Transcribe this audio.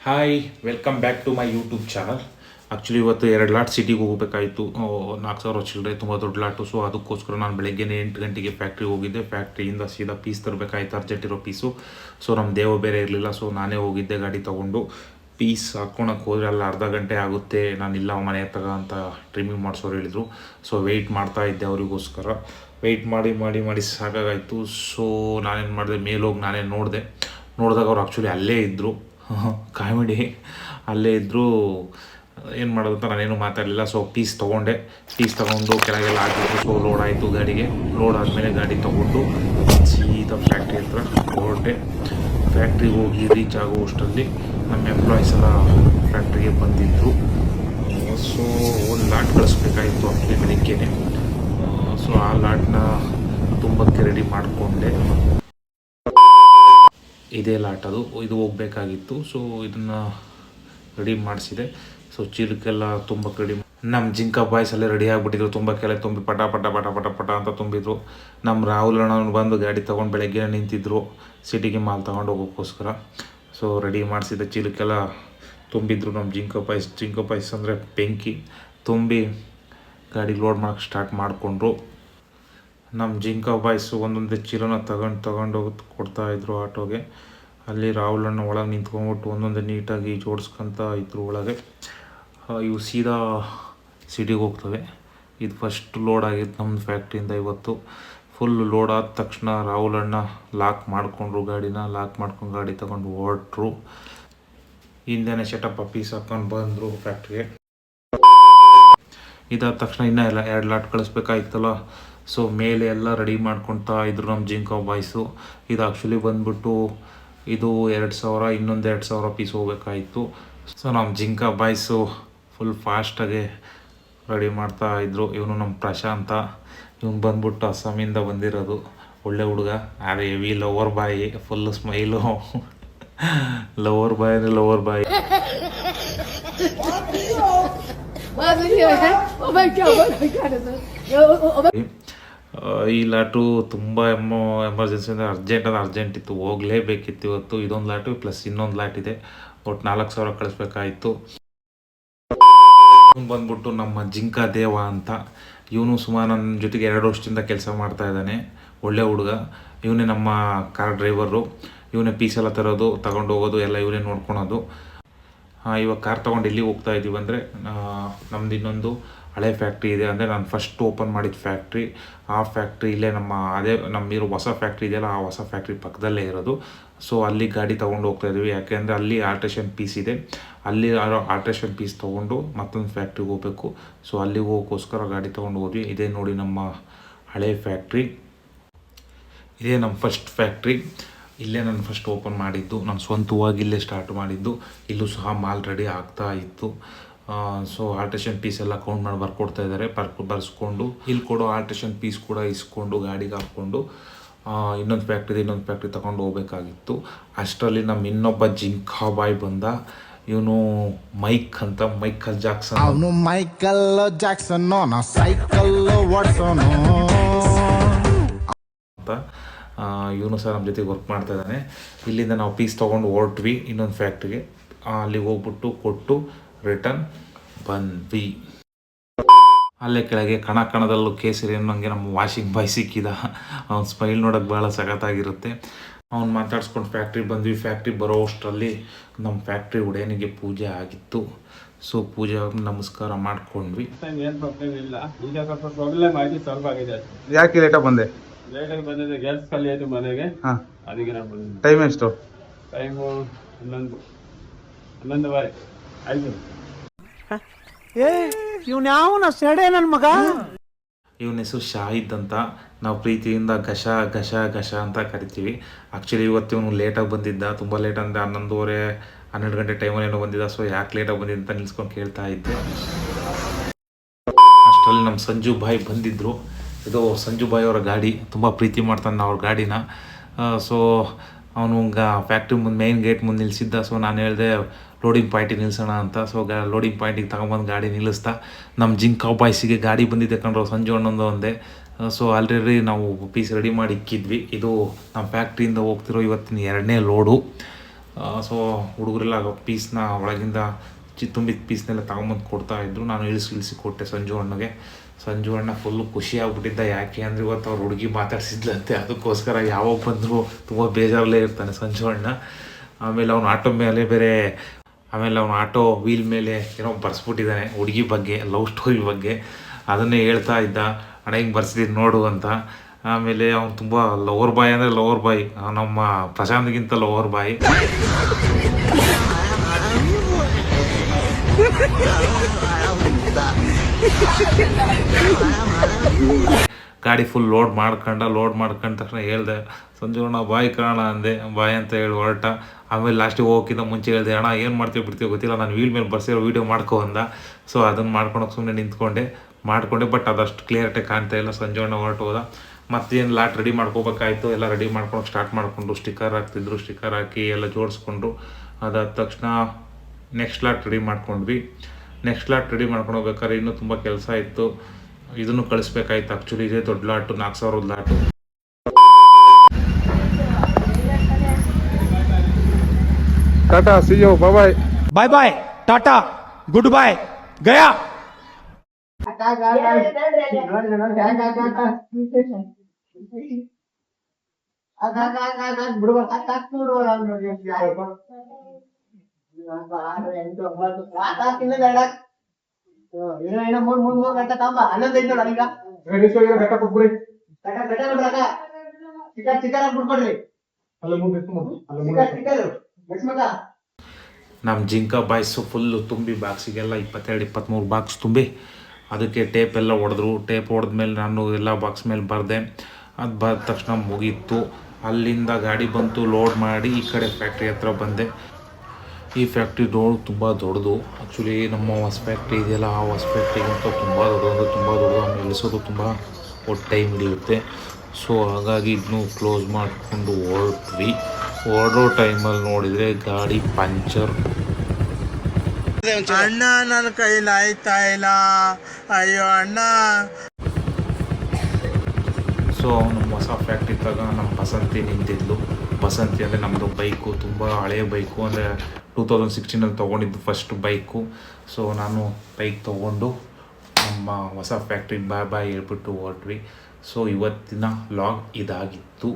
Hi, welcome back to my YouTube channel. Actually ಇವತ್ತು 2 lot ಸಿಟಿಗೆ ಹೋಗಬೇಕಾಯಿತು. 4,000 ಚಿಲ್ಲರೆ, ತುಂಬ ದೊಡ್ಡ ಲಾಟು. ಸೊ ಅದಕ್ಕೋಸ್ಕರ ನಾನು ಬೆಳಗ್ಗೆ 8 ಗಂಟೆಗೆ ಫ್ಯಾಕ್ಟ್ರಿಗೆ ಹೋಗಿದ್ದೆ. ಫ್ಯಾಕ್ಟ್ರಿಯಿಂದ ಸೀದಾ ಪೀಸ್ ತರಬೇಕಾಯ್ತು, ಅರ್ಜೆಂಟ್ ಇರೋ ಪೀಸು. ಸೊ ನಮ್ಮ ದೇವ ಬೇರೆ ಇರಲಿಲ್ಲ, ಸೊ ನಾನೇ ಹೋಗಿದ್ದೆ ಗಾಡಿ ತೊಗೊಂಡು. ಪೀಸ್ ಹಾಕ್ಕೊಳಕ್ಕೆ ಹೋದರೆ ಅಲ್ಲಿ ಅರ್ಧ ಗಂಟೆ ಆಗುತ್ತೆ, ನಾನಿಲ್ಲ ಮನೆ ತಗ ಅಂತ ಟ್ರಿಮ್ಮಿಂಗ್ ಮಾಡಿಸೋರು ಹೇಳಿದರು. ಸೊ ವೆಯ್ಟ್ ಮಾಡ್ತಾ ಇದ್ದೆ ಅವರಿಗೋಸ್ಕರ. ವೆಯ್ಟ್ ಮಾಡಿ ಸಾಕಾಗಾಯಿತು. ಸೊ ನಾನೇನು ಮಾಡಿದೆ, ಮೇಲೋಗಿ ನಾನೇ ನೋಡಿದಾಗ ಅವ್ರು ಆ್ಯಕ್ಚುಲಿ ಅಲ್ಲೇ ಇದ್ದರು. ಕಾಮಿಡಿ, ಅಲ್ಲೇ ಇದ್ದರು. ಏನು ಮಾಡೋದು ಅಂತ ನಾನೇನು ಮಾತಾಡಲಿಲ್ಲ. ಸೊ ಪೀಸ್ ತೊಗೊಂಡು ಕೆಳಗೆಲ್ಲ ಹಾಕಿದ್ರು. ಸೊ ಲೋಡ್ ಆಯಿತು ಗಾಡಿಗೆ. ಲೋಡ್ ಆದಮೇಲೆ ಗಾಡಿ ತೊಗೊಂಡು ಸೀದಾ ಫ್ಯಾಕ್ಟ್ರಿ ಹತ್ರ ಹೊರಟೆ. ಫ್ಯಾಕ್ಟ್ರಿಗೆ ಹೋಗಿ ರೀಚ್ ಆಗುವಷ್ಟರಲ್ಲಿ ನಮ್ಮ ಎಂಪ್ಲಾಯೀಸ್ ಎಲ್ಲ ಫ್ಯಾಕ್ಟ್ರಿಗೆ ಬಂದಿದ್ದರು. ಸೊ ಒಂದು ಲಾಟ್ ಕಳಿಸ್ಬೇಕಾಯಿತು ಅಲ್ಲಿ ಬೆಳಿಗ್ಗೆನೆ. ಸೊ ಆ ಲಾಟ್ನ ತುಂಬಕ್ಕೆ ರೆಡಿ ಮಾಡಿಕೊಂಡೆ. ಇದೇ ಲಾಟ್ ಇದು ಹೋಗಬೇಕಾಗಿತ್ತು. ಸೊ ಇದನ್ನು ರೆಡಿ ಮಾಡಿಸಿದೆ. ಸೊ ಚೀಲಕ್ಕೆಲ್ಲ ತುಂಬಕ್ಕೆ ರೆಡಿ. ನಮ್ಮ ಜಿಂಕ ಬಾಯ್ಸ್ ಅಲ್ಲೇ ರೆಡಿ ಆಗಿಬಿಟ್ಟಿದ್ರು. ತುಂಬಕ್ಕೆಲ್ಲ ತುಂಬಿ ಪಟ ಅಂತ ತುಂಬಿದ್ರು. ನಮ್ಮ ರಾಹುಲ್ ಅಣ್ಣ ಬಂದು ಗಾಡಿ ತೊಗೊಂಡು ಬೆಳಗ್ಗೆ ನಿಂತಿದ್ರು ಸಿಟಿಗೆ ಮಾಲ್ ತೊಗೊಂಡು ಹೋಗೋಕ್ಕೋಸ್ಕರ. So ready ಮಾಡಿಸಿದೆ. ಚೀಲಕ್ಕೆಲ್ಲ ತುಂಬಿದ್ರು ನಮ್ಮ ಜಿಂಕ ಬಾಯ್ಸ್ ಅಂದರೆ ಬೆಂಕಿ ತುಂಬಿ ಗಾಡಿ ಲೋಡ್ ಮಾಡೋಕ್ಕೆ ಸ್ಟಾರ್ಟ್ ಮಾಡಿಕೊಂಡ್ರು. ನಮ್ಮ ಜಿಂಕ ಬಾಯ್ಸು ಒಂದೊಂದೇ ಚೀಲನ ತಗೊಂಡು ಕೊಡ್ತಾಯಿದ್ರು ಆಟೋಗೆ. ಅಲ್ಲಿ ರಾಹುಲಣ್ಣ ಒಳಗೆ ನಿಂತ್ಕೊಂಡ್ಬಿಟ್ಟು ಒಂದೊಂದೇ ನೀಟಾಗಿ ಜೋಡಿಸ್ಕೊತ ಇದ್ರು ಒಳಗೆ. ಇವು ಸೀದಾ ಸಿಟಿಗೆ ಹೋಗ್ತವೆ. ಇದು ಫಸ್ಟ್ ಲೋಡ್ ಆಗಿತ್ತು ನಮ್ಮ ಫ್ಯಾಕ್ಟ್ರಿಯಿಂದ ಇವತ್ತು. ಫುಲ್ ಲೋಡ್ ಆದ ತಕ್ಷಣ ರಾಹುಲಣ್ಣ ಲಾಕ್ ಮಾಡಿಕೊಂಡ್ರು ಗಾಡಿನ. ಲಾಕ್ ಮಾಡ್ಕೊಂಡು ಗಾಡಿ ತಗೊಂಡು ಹೊರಟ್ರು. ಹಿಂದೆನೇ ಸೆಟಪ್ ಪೀಸ್ ಹಾಕ್ಕೊಂಡು ಬಂದರು ಫ್ಯಾಕ್ಟ್ರಿಗೆ. ಇದಾದ ತಕ್ಷಣ ಇನ್ನೂ 2 ಲಾಟ್ ಕಳಿಸ್ಬೇಕಾಯ್ತಲ್ಲ. ಸೊ ಮೇಲೆ ಎಲ್ಲ ರೆಡಿ ಮಾಡ್ಕೊತಾ ಇದ್ರು ನಮ್ಮ ಜಿಂಕ ಬಾಯ್ಸು. ಇದು ಆ್ಯಕ್ಚುಲಿ ಬಂದ್ಬಿಟ್ಟು ಇದು 2,000, ಇನ್ನೊಂದು 2,000 ಪೀಸ್ ಹೋಗ್ಬೇಕಾಯಿತು. ಸೊ ನಮ್ಮ ಜಿಂಕ ಬಾಯ್ಸು ಫುಲ್ ಫಾಸ್ಟಾಗೆ ರೆಡಿ ಮಾಡ್ತಾಯಿದ್ರು. ಇವನು ನಮ್ಮ ಪ್ರಶಾಂತ. ಇವನು ಬಂದ್ಬಿಟ್ಟು ಅಸ್ಸಾಮಿಂದ ಬಂದಿರೋದು. ಒಳ್ಳೆ ಹುಡುಗ, ಆದರೆ ಹೆವಿ ಲವರ್ ಬಾಯಿ, ಫುಲ್ಲು ಸ್ಮೈಲು. ಲವರ್ ಬಾಯಿ. ಈ ಲಾಟು ತುಂಬ ಎಮರ್ಜೆನ್ಸಿ ಅಂದರೆ ಅರ್ಜೆಂಟ್ ಇತ್ತು, ಹೋಗಲೇಬೇಕಿತ್ತು ಇವತ್ತು. ಇದೊಂದು ಲಾಟು ಪ್ಲಸ್ ಇನ್ನೊಂದು ಲಾಟ್ ಇದೆ. ಒಟ್ಟು 4,000 ಕಳಿಸ್ಬೇಕಾಯಿತು. ಇವನು ಬಂದ್ಬಿಟ್ಟು ನಮ್ಮ ಜಿಂಕ ದೇವ ಅಂತ. ಇವನು ಸುಮಾರು ನನ್ನ ಜೊತೆಗೆ 2 ವರ್ಷದಿಂದ ಕೆಲಸ ಮಾಡ್ತಾ ಇದ್ದಾನೆ. ಒಳ್ಳೆ ಹುಡುಗ. ಇವನೇ ನಮ್ಮ ಕಾರ್ ಡ್ರೈವರು. ಇವನೇ ಪೀಸೆಲ್ಲ ತರೋದು, ತಗೊಂಡು ಹೋಗೋದು ಎಲ್ಲ ಇವನೇ ನೋಡ್ಕೊಳೋದು. ಇವಾಗ ಕಾರ್ ತೊಗೊಂಡು ಎಲ್ಲಿ ಹೋಗ್ತಾ ಇದ್ದೀವಿ ಅಂದರೆ, ನಮ್ಮದು ಇನ್ನೊಂದು ಹಳೆ ಫ್ಯಾಕ್ಟ್ರಿ ಇದೆ. ಅಂದರೆ ನಾನು ಫಸ್ಟ್ ಓಪನ್ ಮಾಡಿದ ಫ್ಯಾಕ್ಟ್ರಿ. ಆ ಫ್ಯಾಕ್ಟ್ರಿ ಇಲ್ಲೇ ನಮ್ಮಿರೋ ಹೊಸ ಫ್ಯಾಕ್ಟ್ರಿ ಇದೆಯಲ್ಲ, ಆ ಹೊಸ ಫ್ಯಾಕ್ಟ್ರಿ ಪಕ್ಕದಲ್ಲೇ ಇರೋದು. ಸೊ ಅಲ್ಲಿ ಗಾಡಿ ತೊಗೊಂಡು ಹೋಗ್ತಾ ಇದ್ದೀವಿ. ಯಾಕೆಂದರೆ ಅಲ್ಲಿ ಆಲ್ಟ್ರೇಷನ್ ಪೀಸ್ ಇದೆ. ಅಲ್ಲಿ ಆಲ್ಟ್ರೇಷನ್ ಪೀಸ್ ತೊಗೊಂಡು ಮತ್ತೊಂದು ಫ್ಯಾಕ್ಟ್ರಿಗೆ ಹೋಗಬೇಕು. ಸೊ ಅಲ್ಲಿಗೆ ಹೋಗೋಕ್ಕೋಸ್ಕರ ಗಾಡಿ ತೊಗೊಂಡು ಹೋದ್ವಿ. ಇದೇ ನೋಡಿ ನಮ್ಮ ಹಳೆ ಫ್ಯಾಕ್ಟ್ರಿ. ಇದೇ ನಮ್ಮ ಫಸ್ಟ್ ಫ್ಯಾಕ್ಟ್ರಿ. ಇಲ್ಲೇ ನಾನು ಫಸ್ಟ್ ಓಪನ್ ಮಾಡಿದ್ದು. ನಾನು ಸ್ವಂತವಾಗಿ ಇಲ್ಲೇ ಸ್ಟಾರ್ಟ್ ಮಾಡಿದ್ದು. ಇಲ್ಲೂ ಸಹ ಮಾಲ್ ರೆಡಿ ಆಗ್ತಾ ಇತ್ತು. ಸೊ ಆಲ್ಟ್ರೇಷನ್ ಪೀಸ್ ಎಲ್ಲ ಕೌಂಟ್ ಮಾಡಿ ಬರ್ಕೊಡ್ತಾ ಇದ್ದಾರೆ. ಬರ್ಸ್ಕೊಂಡು ಇಲ್ಲಿ ಕೊಡೋ ಆಲ್ಟ್ರೇಷನ್ ಪೀಸ್ ಕೂಡ ಇಸ್ಕೊಂಡು ಗಾಡಿಗೆ ಹಾಕ್ಕೊಂಡು ಇನ್ನೊಂದು ಫ್ಯಾಕ್ಟ್ರಿ ತಗೊಂಡು ಹೋಗ್ಬೇಕಾಗಿತ್ತು. ಅಷ್ಟರಲ್ಲಿ ನಮ್ಮ ಇನ್ನೊಬ್ಬ ಜಿಂಕಾ ಬಾಯ್ ಬಂದ. ಇವನು ಮೈಕಲ್ ಜಾಕ್ಸನ್. ಅವನು ಮೈಕಲ್ ಜಾಕ್ಸನ್ ಸೈಕಲ್ ಓಡಿಸೋನು ಅಂತ. ಇವನು ಸಹ ನಮ್ಮ ಜೊತೆಗೆ ವರ್ಕ್ ಮಾಡ್ತಾ ಇದ್ದಾನೆ. ಇಲ್ಲಿಂದ ನಾವು ಪೀಸ್ ತೊಗೊಂಡು ಹೊರಟ್ವಿ ಇನ್ನೊಂದು ಫ್ಯಾಕ್ಟ್ರಿಗೆ. ಅಲ್ಲಿಗೆ ಹೋಗ್ಬಿಟ್ಟು ಕೊಟ್ಟು ರಿಟರ್ನ್ ಬಂದ್ವಿ. ಅಲ್ಲೇ ಕೆಳಗೆ ಕಣದಲ್ಲೂ ಕೇಸರಿ ಅನ್ನೋಂಗೆ ನಮ್ಮ ವಾಷಿಂಗ್ ಬಾಯ್ ಸಿಕ್ಕಿದ. ಅವ್ನ ಸ್ಮೈಲ್ ನೋಡೋಕೆ ಭಾಳ ಸಖತ್ತಾಗಿರುತ್ತೆ. ಅವ್ನು ಮಾತಾಡ್ಸ್ಕೊಂಡು ಫ್ಯಾಕ್ಟ್ರಿಗೆ ಬಂದ್ವಿ. ಫ್ಯಾಕ್ಟ್ರಿ ಬರೋ ಅಷ್ಟರಲ್ಲಿ ನಮ್ಮ ಫ್ಯಾಕ್ಟ್ರಿ ಒಡೆಯನಿಗೆ ಪೂಜೆ ಆಗಿತ್ತು. ಸೊ ಪೂಜೆ ನಮಸ್ಕಾರ ಮಾಡ್ಕೊಂಡ್ವಿ. ಯಾಕೆ ಲೇಟಾಗಿ ಬಂದೆ? ಬಂದಿದೆ ಗ್ಯಾಸ್ ಖಾಲಿ ಆಯ್ತು ಮನೆಗೆ. ಅದಕ್ಕೆ ನಾನು ಬಂದಿದ್ದೆ. ಟೈಮ್ ಎಷ್ಟು? ಟೈಮು 11:30 ಆಯ್ತು. ಇವನ್ ಯಾವನ ಸೆಡೆ ನನ್ನ ಮಗ. ಇವನ ಹೆಸರು ಶಾಹಿದ್ ಅಂತ. ನಾವು ಪ್ರೀತಿಯಿಂದ ಗಶ ಅಂತ ಕರಿತೀವಿ. ಆ್ಯಕ್ಚುಲಿ ಇವತ್ತು ಇವನು ಲೇಟಾಗಿ ಬಂದಿದ್ದ. ತುಂಬ ಲೇಟ್ ಅಂದರೆ 11:30 12 ಗಂಟೆ ಟೈಮಲ್ಲೇನೋ ಬಂದಿದ್ದ. ಸೊ ಯಾಕೆ ಲೇಟಾಗಿ ಬಂದಿದ್ದ ಅಂತ ನಿಲ್ಸ್ಕೊಂಡು ಕೇಳ್ತಾ ಇದ್ದೆ. ಅಷ್ಟರಲ್ಲಿ ನಮ್ಮ ಸಂಜು ಭಾಯ್ ಬಂದಿದ್ದರು. ಇದು ಸಂಜು ಭಾಯ್ ಅವರ ಗಾಡಿ. ತುಂಬ ಪ್ರೀತಿ ಮಾಡ್ತಾನೆ ಅವ್ರ ಗಾಡಿನ. ಸೊ ಅವನು ಫ್ಯಾಕ್ಟ್ರಿ ಮುಂದೆ ಮೇನ್ ಗೇಟ್ ಮುಂದೆ ನಿಲ್ಲಿಸಿದ್ದ. ಸೊ ನಾನು ಹೇಳಿದೆ ಲೋಡಿಂಗ್ ಪಾಯಿಂಟಿಗೆ ನಿಲ್ಲಿಸೋಣ ಅಂತ. ಸೊ ಲೋಡಿಂಗ್ ಪಾಯಿಂಟಿಗೆ ತಗೊಂಬಂದು ಗಾಡಿ ನಿಲ್ಲಿಸ್ತಾ. ನಮ್ಮ ಜಿಂಕಾ ಬಾಯ್ಸಿಗೆ ಗಾಡಿ ಬಂದಿದ್ದೆ ಕಂಡ್ರು ಸಂಜು ಅಣ್ಣಂದು ಒಂದೇ. ಸೊ ಆಲ್ರೆಡಿ ನಾವು ಪೀಸ್ ರೆಡಿ ಮಾಡಿ ಇಕ್ಕಿದ್ವಿ. ಇದು ನಮ್ಮ ಫ್ಯಾಕ್ಟ್ರಿಯಿಂದ ಹೋಗ್ತಿರೋ ಇವತ್ತಿನ 2ನೇ ಲೋಡು. ಸೊ ಹುಡುಗರೆಲ್ಲ ಪೀಸ್ನ ಒಳಗಿಂದ ತುಂಬಿದ ಪೀಸ್ನೆಲ್ಲ ತಗೊಂಬಂದು ಕೊಡ್ತಾಯಿದ್ರು. ನಾನು ಇಳಿಸಿ ಕೊಟ್ಟೆ ಸಂಜು ಅಣ್ಣಗೆ. ಸಂಜು ಅಣ್ಣ ಫುಲ್ಲು ಖುಷಿ ಆಗ್ಬಿಟ್ಟಿದ್ದ. ಯಾಕೆ ಅಂದರೆ ಇವತ್ತು ಅವ್ರು ಹುಡುಗಿ ಮಾತಾಡ್ಸಿದ್ಲಂತೆ, ಅದಕ್ಕೋಸ್ಕರ ಯಾವಾಗ ಬಂದರೂ ತುಂಬ ಬೇಜಾರಲ್ಲೇ ಇರ್ತಾನೆ ಸಂಜು ಅಣ್ಣ. ಆಮೇಲೆ ಅವನು ಆಟೋ ಮೇಲೆ ಬೇರೆ ಆಟೋ ವೀಲ್ ಮೇಲೆ ಏನೋ ಬರ್ಸ್ಬಿಟ್ಟಿದ್ದಾನೆ ಹುಡುಗಿ ಬಗ್ಗೆ, ಲವ್ ಸ್ಟೋರಿ ಬಗ್ಗೆ. ಅದನ್ನೇ ಹೇಳ್ತಾ ಇದ್ದ, ಅಣ್ಣ ಹಿಂಗೆ ಬರ್ಸಿದ್ದೀನಿ ನೋಡು ಅಂತ. ಆಮೇಲೆ ಅವ್ನು ತುಂಬ ಲವರ್ ಬಾಯ್ ಅಂದರೆ ಲವರ್ ಬಾಯ್, ನಮ್ಮ ಪ್ರಶಾಂತ್ಗಿಂತ ಲವರ್ ಬಾಯ್. ಗಾಡಿ ಫುಲ್ ಲೋಡ್ ಮಾಡ್ಕೊಂಡ ತಕ್ಷಣ ಹೇಳ್ದೆ, ಸಂಜು ಅಣ್ಣ ಬಾಯ್ ಕಾಣ ಅಂದೆ. ಬಾಯ್ ಅಂತ ಹೇಳಿ ಹೊರಟ. ಆಮೇಲೆ ಲಾಸ್ಟಿಗೆ ಹೋಗೋಕ್ಕಿಂತ ಮುಂಚೆ ಹೇಳಿದೆ, ಅಣ್ಣ ಏನು ಮಾಡ್ತೀವಿ ಬಿಡ್ತೀವಿ ಗೊತ್ತಿಲ್ಲ, ನಾನು ವೀಲ್ ಮೇಲೆ ಬರ್ಸಿರೋ ವೀಡಿಯೋ ಮಾಡ್ಕೊ ಅಂದ. ಸೊ ಅದನ್ನು ಮಾಡ್ಕೊಳಕ್ಕೆ ಸುಮ್ಮನೆ ನಿಂತ್ಕೊಂಡೆ. ಬಟ್ ಅದಷ್ಟು ಕ್ಲಿಯರಿಟಿ ಕಾಣ್ತಾ ಇಲ್ಲ. ಸಂಜು ಅಣ್ಣ ಹೊರಟು ಹೋದ. ಮತ್ತೇನು ಲಾಟ್ ರೆಡಿ ಮಾಡ್ಕೋಬೇಕಾಯ್ತು. ಎಲ್ಲ ರೆಡಿ ಮಾಡ್ಕೊಂಡು ಸ್ಟಾರ್ಟ್ ಮಾಡಿಕೊಂಡು ಸ್ಟಿಕ್ಕರ್ ಹಾಕಿ ಎಲ್ಲ ಜೋಡಿಸ್ಕೊಂಡು ಅದಾದ ತಕ್ಷಣ ನೆಕ್ಸ್ಟ್ ಲಾಟ್ ರೆಡಿ ಮಾಡ್ಕೊಂಡ್ವಿ. ನೆಕ್ಸ್ಟ್ ಲಾಟ್ ರೆಡಿ ಮಾಡ್ಕೊಂಡು ಹೋಗ್ಬೇಕಾದ್ರೆ ಇನ್ನೂ ತುಂಬ ಕೆಲಸ ಇತ್ತು. ಇದನ್ನು ಕಳಿಸ್ಬೇಕಾಯ್ತು. ಆ್ಯಕ್ಚುಲಿ ಇದೇ ದೊಡ್ಡ lot, 4000 lot. Tata, see you, bye. Bye bye, tata, good bye, ಗಯಾ. ನಮ್ಮ ಜಿಂಕ ಬಾಯ್ಸು ಫುಲ್ಲು ತುಂಬಿ ಬಾಕ್ಸಿಗೆಲ್ಲ 22-23 ಬಾಕ್ಸ್ ತುಂಬಿ ಅದಕ್ಕೆ ಟೇಪ್ ಎಲ್ಲ ಹೊಡೆದ್ರು. ಟೇಪ್ ಹೊಡೆದ್ಮೇಲೆ ನಾನು ಎಲ್ಲ ಬಾಕ್ಸ್ ಮೇಲೆ ಬರೆದೆ. ಅದು ಬರೆದ ತಕ್ಷಣ ಮುಗೀತು. ಅಲ್ಲಿಂದ ಗಾಡಿ ಬಂತು, ಲೋಡ್ ಮಾಡಿ ಈ ಕಡೆ ಫ್ಯಾಕ್ಟ್ರಿ ಹತ್ರ ಬಂದೆ. ಈ ಫ್ಯಾಕ್ಟ್ರಿ ತುಂಬ ದೊಡ್ಡದು. ಆ್ಯಕ್ಚುಲಿ ನಮ್ಮ ಹೊಸ ಫ್ಯಾಕ್ಟ್ರಿ ಇದೆಯಲ್ಲ, ಆ ಹೊಸ ಫ್ಯಾಕ್ಟ್ರಿಗಿಂತ ತುಂಬ ದೊಡ್ಡದು. ಆಮೇಲೆ ಇಳಿಸೋದು ತುಂಬ ಟೈಮ್ ಹಿಡಿಯುತ್ತೆ. ಸೊ ಹಾಗಾಗಿ ಇದನ್ನು ಕ್ಲೋಸ್ ಮಾಡಿಕೊಂಡು ಹೊರಡೋ ಟೈಮಲ್ಲಿ ನೋಡಿದರೆ ಗಾಡಿ ಪಂಚರ್. ಅಣ್ಣ ನನ್ನ ಕೈಲಿ ಆಯ್ತಾ ಇಲ್ಲ, ಅಯ್ಯೋ ಅಣ್ಣ. ಸೊ ನಮ್ಮ ಹೊಸ ಫ್ಯಾಕ್ಟ್ರಿ ತಗ ನಮ್ಮ ಬಸಂತಿ ನಿಂತಿದ್ಲು. ಬಸಂತಿ ಅಂದರೆ ನಮ್ಮದು ಬೈಕು, ತುಂಬ ಹಳೆಯ ಬೈಕು, ಅಂದರೆ 2016 ತೊಗೊಂಡಿದ್ದು ಫಸ್ಟ್ ಬೈಕು. ಸೊ ನಾನು ಬೈಕ್ ತೊಗೊಂಡು ನಮ್ಮ ಹೊಸ ಫ್ಯಾಕ್ಟ್ರಿಗೆ ಬಾಯ್ ಹೇಳ್ಬಿಟ್ಟು ಹೊರಟ್ವಿ. ಸೊ ಇವತ್ತಿನ ವ್ಲಾಗ್ ಇದಾಗಿತ್ತು.